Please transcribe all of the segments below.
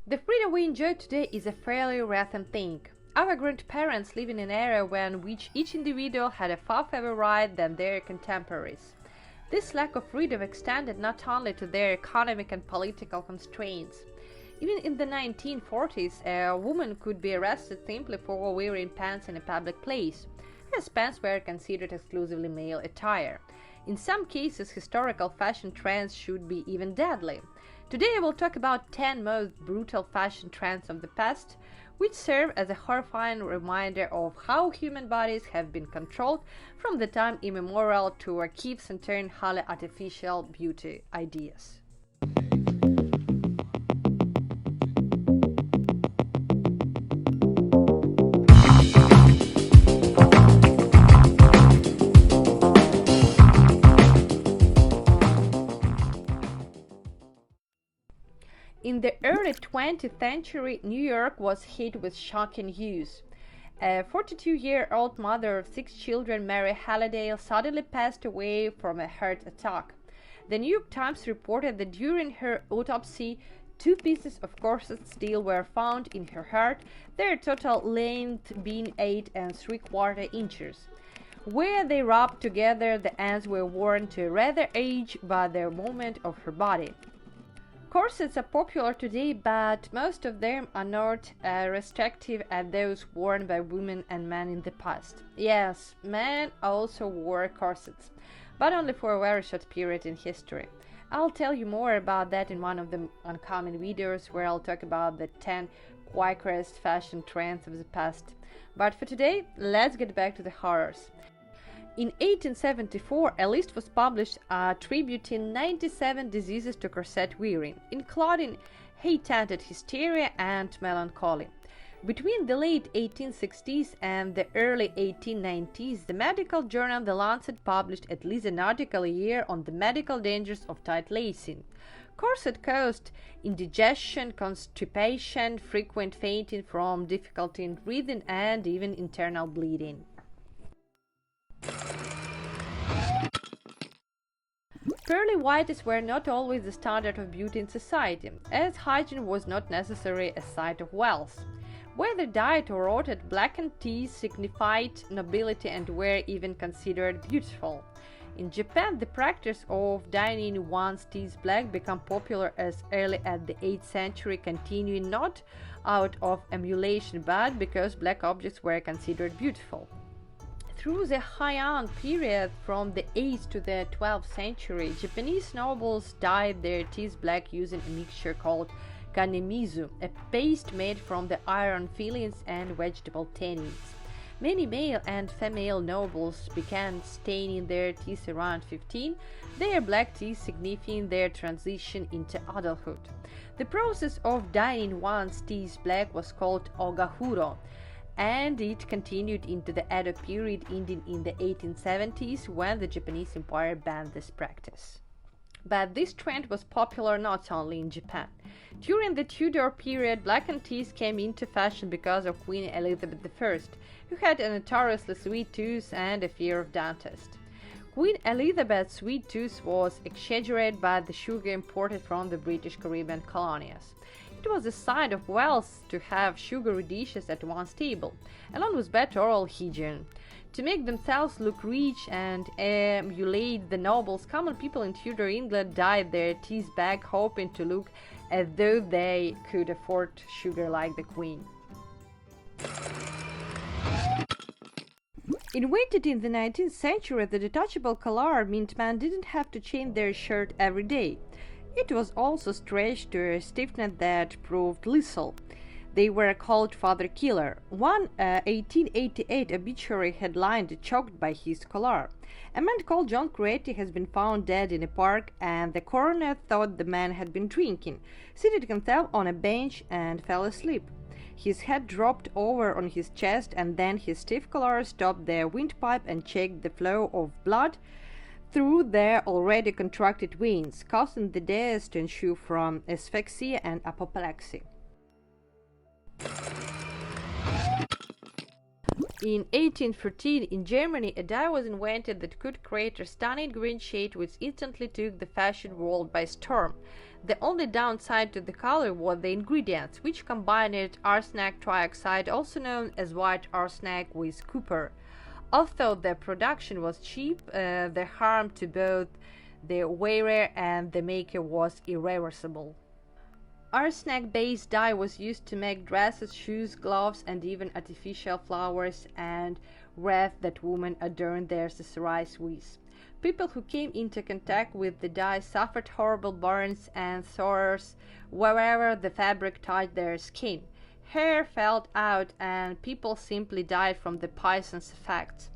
The freedom we enjoy today is a fairly recent thing. Our grandparents live in an era in which each individual had a far fewer rights than their contemporaries. This lack of freedom extended not only to their economic and political constraints. Even in the 1940s, a woman could be arrested simply for wearing pants in a public place, as pants were considered exclusively male attire. In some cases, historical fashion trends should be even deadly. Today I will talk about 10 most brutal fashion trends of the past, which serve as a horrifying reminder of how human bodies have been controlled from the time immemorial to achieve certain highly artificial beauty ideas. In the early 20th century, New York was hit with shocking news. A 42-year-old mother of 6 children, Mary Halliday, suddenly passed away from a heart attack. The New York Times reported that during her autopsy, 2 pieces of corset steel were found in her heart, their total length being 8 3/4 inches. Where they rubbed together, the ends were worn to a rather age by the movement of her body. Corsets are popular today, but most of them are not as restrictive as those worn by women and men in the past. Yes, men also wore corsets, but only for a very short period in history. I'll tell you more about that in one of the upcoming videos where I'll talk about the 10 quirkiest fashion trends of the past. But for today, let's get back to the horrors. In 1874, a list was published attributing 97 diseases to corset wearing, including high-tinted hysteria and melancholy. Between the late 1860s and the early 1890s, the medical journal The Lancet published at least an article a year on the medical dangers of tight lacing. Corset caused indigestion, constipation, frequent fainting from difficulty in breathing, and even internal bleeding. Pearly whites were not always the standard of beauty in society, as hygiene was not necessarily a sign of wealth. Whether dyed or rotted, blackened teeth signified nobility and were even considered beautiful. In Japan, the practice of dyeing one's teeth black became popular as early as the 8th century, continuing not out of emulation but because black objects were considered beautiful. Through the Heian period from the 8th to the 12th century, Japanese nobles dyed their teeth black using a mixture called kanemizu, a paste made from the iron fillings and vegetable tannins. Many male and female nobles began staining their teeth around 15, their black teeth signifying their transition into adulthood. The process of dyeing one's teeth black was called ogahuro, and it continued into the Edo period, ending in the 1870s when the Japanese Empire banned this practice. But this trend was popular not only in Japan. During the Tudor period, blackened teeth came into fashion because of Queen Elizabeth I, who had a notoriously sweet tooth and a fear of dentists. Queen Elizabeth's sweet tooth was exaggerated by the sugar imported from the British Caribbean colonies. It was a sign of wealth to have sugary dishes at one's table, along with better oral hygiene. To make themselves look rich and emulate the nobles, common people in Tudor England dyed their teeth black, hoping to look as though they could afford sugar like the Queen. Invented in the 19th century, the detachable collar meant men didn't have to change their shirt every day. It was also stretched to a stiffness that proved lethal. They were called father killer. One 1888 obituary headlined "Choked by his collar." A man called John Crete has been found dead in a park, and the coroner thought the man had been drinking, seated himself on a bench, and fell asleep. His head dropped over on his chest, and then his stiff collar stopped the windpipe and checked the flow of blood through their already contracted veins, causing the deceased to ensue from asphyxia and apoplexy. In 1813, in Germany, a dye was invented that could create a stunning green shade which instantly took the fashion world by storm. The only downside to the color was the ingredients, which combined arsenic trioxide, also known as white arsenic, with copper. Although the production was cheap, the harm to both the wearer and the maker was irreversible. Arsenic-based dye was used to make dresses, shoes, gloves, and even artificial flowers and wreaths that women adorned their accessories with. People who came into contact with the dye suffered horrible burns and sores wherever the fabric touched their skin. Hair fell out, and people simply died from the poison's effects.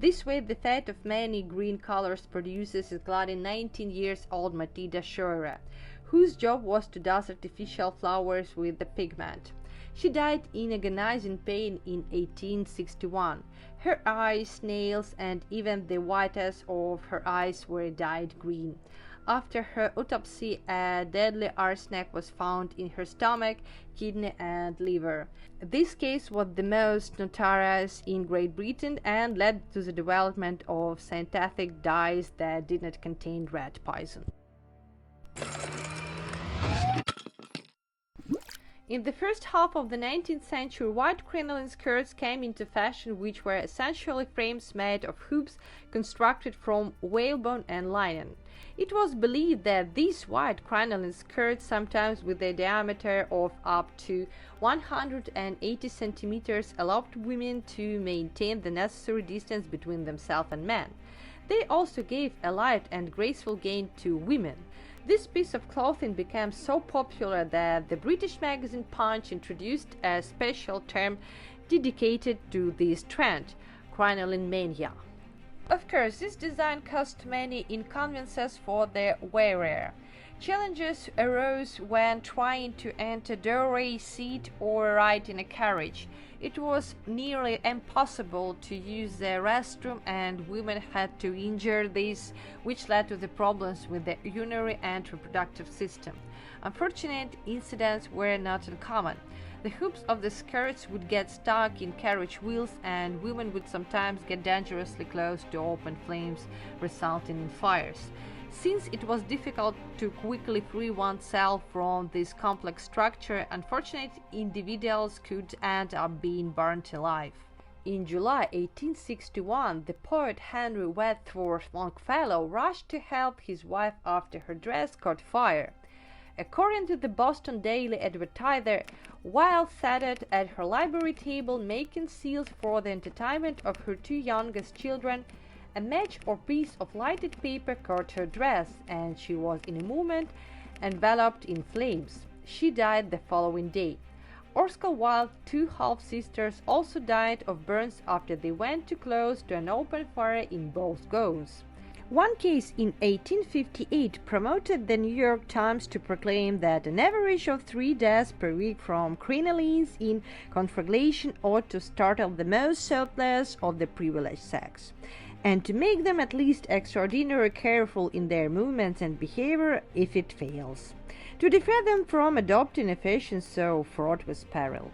This way, the fate of many green colors producers is glad in 19-year-old Matilda Scheurer, whose job was to dust artificial flowers with the pigment. She died in agonizing pain in 1861. Her eyes, nails, and even the whites of her eyes were dyed green. After her autopsy, a deadly arsenic was found in her stomach, kidney, and liver. This case was the most notorious in Great Britain and led to the development of synthetic dyes that did not contain rat poison. In the first half of the 19th century, white crinoline skirts came into fashion, which were essentially frames made of hoops constructed from whalebone and linen. It was believed that these white crinoline skirts, sometimes with a diameter of up to 180 centimeters, allowed women to maintain the necessary distance between themselves and men. They also gave a light and graceful gain to women. This piece of clothing became so popular that the British magazine Punch introduced a special term dedicated to this trend, Crinilinemania. Of course, this design caused many inconveniences for the wearer. Challenges arose when trying to enter doorway, seat, or ride in a carriage. It was nearly impossible to use the restroom, and women had to endure this, which led to the problems with the urinary and reproductive system. Unfortunate incidents were not uncommon. The hoops of the skirts would get stuck in carriage wheels, and women would sometimes get dangerously close to open flames, resulting in fires. Since it was difficult to quickly free oneself from this complex structure, unfortunate individuals could end up being burnt alive. In July 1861, the poet Henry Wadsworth Longfellow rushed to help his wife after her dress caught fire. According to the Boston Daily Advertiser, while seated at her library table making seals for the entertainment of her two youngest children, a match or piece of lighted paper caught her dress, and she was in a moment enveloped in flames. She died the following day. Oscar Wilde's two half-sisters also died of burns after they went too close to an open fire in both gowns. One case in 1858 promoted the New York Times to proclaim that an average of 3 deaths per week from crinolines in conflagration ought to startle the most thoughtless of the privileged sex, and to make them at least extraordinarily careful in their movements and behavior if it fails, to deter them from adopting a fashion so fraught with peril.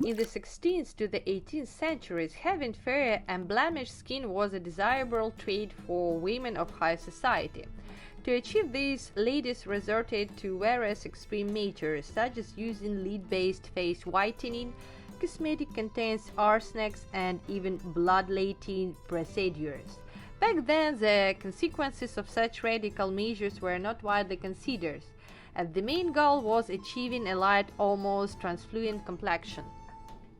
In the 16th to the 18th centuries, having fair and blemished skin was a desirable trait for women of high society. To achieve this, ladies resorted to various extreme measures, such as using lead-based face whitening, cosmetic contains arsenics, and even bloodletting procedures. Back then, the consequences of such radical measures were not widely considered, and the main goal was achieving a light, almost translucent complexion.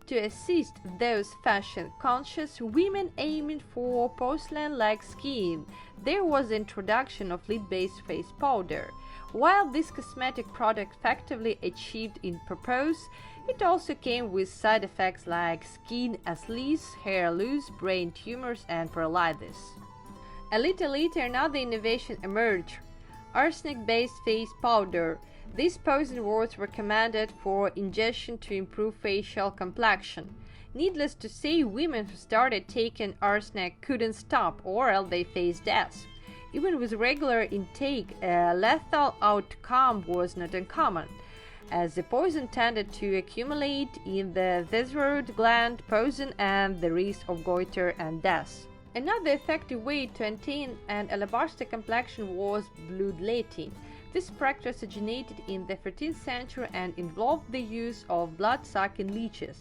To assist those fashion-conscious women aiming for porcelain-like skin, there was the introduction of lead-based face powder. While this cosmetic product effectively achieved its purpose, it also came with side effects like skin ascites, hair loss, brain tumors, and paralysis. A little later, another innovation emerged: arsenic-based face powder. This poison was recommended for ingestion to improve facial complexion. Needless to say, women who started taking arsenic couldn't stop, or else they faced death. Even with regular intake, a lethal outcome was not uncommon. as the poison tended to accumulate in the thyroid gland, poison and the risk of goiter and death. Another effective way to attain an alabaster complexion was bloodletting. This practice originated in the 13th century and involved the use of blood-sucking leeches.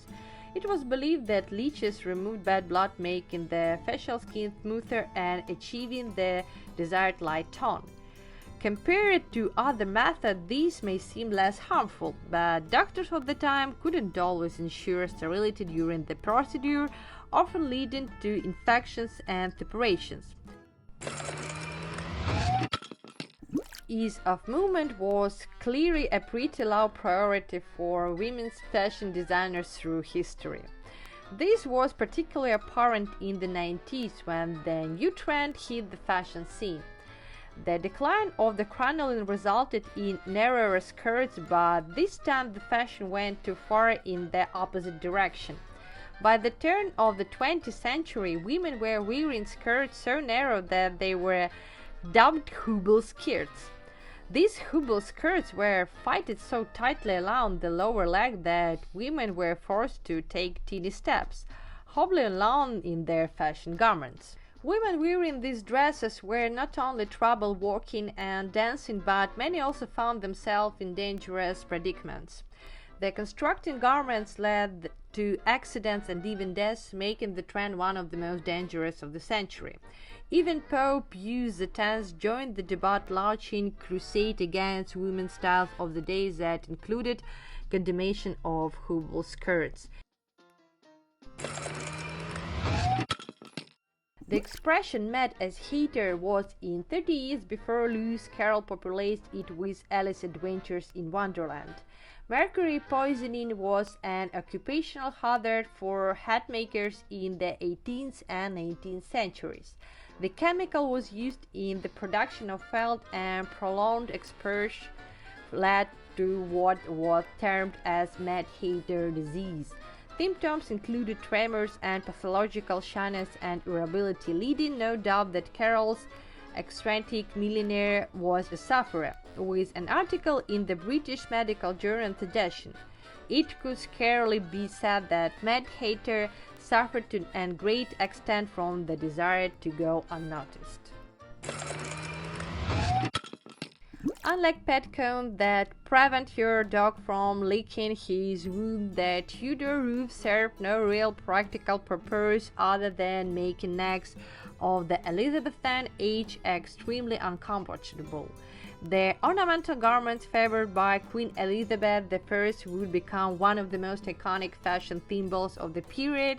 It was believed that leeches removed bad blood, making the facial skin smoother and achieving the desired light tone. Compared to other methods, these may seem less harmful, but doctors of the time couldn't always ensure sterility during the procedure, often leading to infections and separations. Ease of movement was clearly a pretty low priority for women's fashion designers through history. This was particularly apparent in the 90s when the new trend hit the fashion scene. The decline of the crinoline resulted in narrower skirts, but this time the fashion went too far in the opposite direction. By the turn of the 20th century, women were wearing skirts so narrow that they were dubbed Hobble Skirts. These Hobble skirts were fitted so tightly along the lower leg that women were forced to take teeny steps, hobbling along in their fashion garments. Women wearing these dresses were not only trouble walking and dancing, but many also found themselves in dangerous predicaments. The constructing garments led to accidents and even deaths, making the trend one of the most dangerous of the century. Even Pope Pius X joined the debate, launching crusade against women's styles of the day that included condemnation of Hobble skirts. The expression "mad as hater" was in 30 years before Lewis Carroll popularized it with Alice's Adventures in Wonderland. Mercury poisoning was an occupational hazard for hat makers in the 18th and 19th centuries. The chemical was used in the production of felt, and prolonged exposure led to what was termed as Mad Hatter disease. Symptoms included tremors and pathological shyness and irritability, leading no doubt that Carroll's eccentric millionaire was a sufferer. With an article in the British Medical Journal edition, it could scarcely be said that Mad Hatter suffered to a great extent from the desire to go unnoticed. Unlike pet cones that prevent your dog from licking his wound, the Tudor Ruffs served no real practical purpose other than making necks of the Elizabethan age extremely uncomfortable. The ornamental garments favored by Queen Elizabeth I would become one of the most iconic fashion symbols of the period,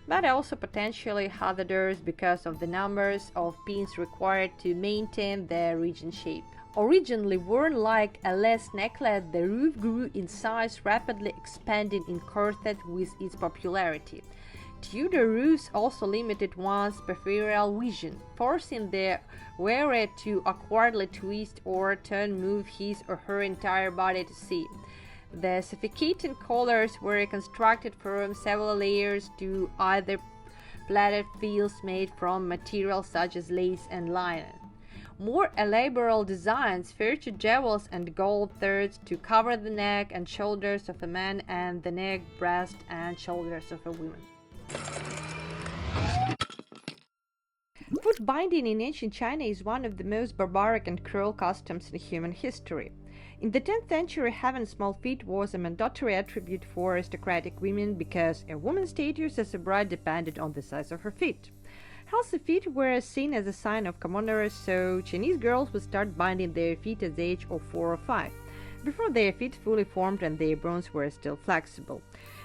but also potentially hazardous because of the numbers of pins required to maintain the regent shape. Originally worn like a lace necklace, the ruff grew in size, rapidly expanding in corsets with its popularity. Tudor Ruffs also limited one's peripheral vision, forcing the wearer to awkwardly twist or turn move his or her entire body to see. The suffocating collars were constructed from several layers to either plaited frills made from materials such as lace and linen. More elaborate designs featured jewels and gold threads to cover the neck and shoulders of a man and the neck, breast, and shoulders of a woman. Foot binding in ancient China is one of the most barbaric and cruel customs in human history. In the 10th century, having small feet was a mandatory attribute for aristocratic women because a woman's status as a bride depended on the size of her feet. Healthy feet were seen as a sign of commoners, so Chinese girls would start binding their feet at the age of 4 or 5, before their feet fully formed and their bones were still flexible.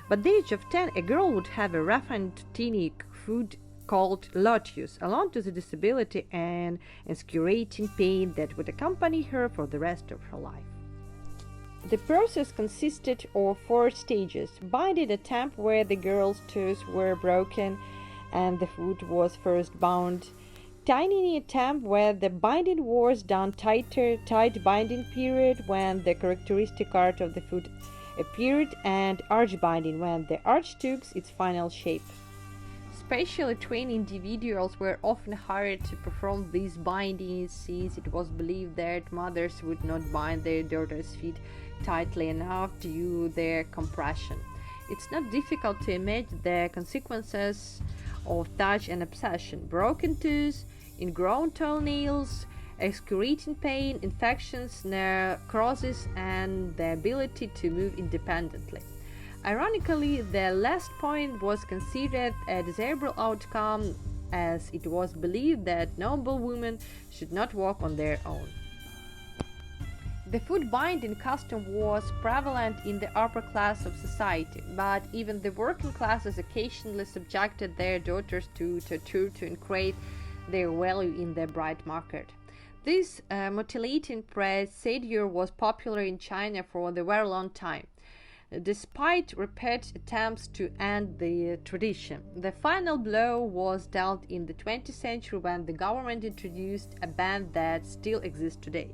By the age of 10, a girl would have a roughened tiny foot called lotus, along to the disability and excruciating pain that would accompany her for the rest of her life. The process consisted of 4 stages: binding a temp where the girl's toes were broken and the foot was first bound, tying a temp where the binding was done tighter, tight binding period when the characteristic arch of the foot appeared, and arch binding when the arch took its final shape. Specially trained individuals were often hired to perform these bindings, since it was believed that mothers would not bind their daughters' feet tightly enough due to their compression. It's not difficult to imagine the consequences of touch and obsession: broken teeth, ingrown toenails, excruciating pain, infections, necrosis, and the ability to move independently. Ironically, the last point was considered a desirable outcome, as it was believed that noble women should not walk on their own. The foot binding custom was prevalent in the upper class of society, but even the working classes occasionally subjected their daughters to torture to increase their value in the bride market. This mutilating procedure was popular in China for a very long time. Despite repeated attempts to end the tradition, the final blow was dealt in the 20th century when the government introduced a ban that still exists today.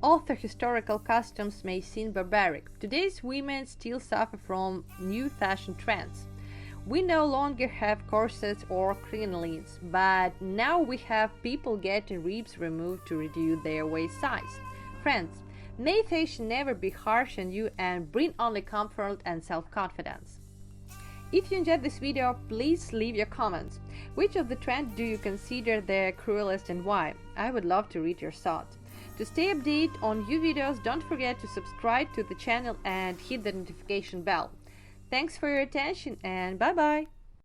Although historical customs may seem barbaric, today's women still suffer from new fashion trends. We no longer have corsets or crinolines, but now we have people getting ribs removed to reduce their waist size. Friends, may fashion never be harsh on you and bring only comfort and self-confidence. If you enjoyed this video, please leave your comments. Which of the trends do you consider the cruelest and why? I would love to read your thoughts. To stay updated on new videos, don't forget to subscribe to the channel and hit the notification bell. Thanks for your attention and bye bye!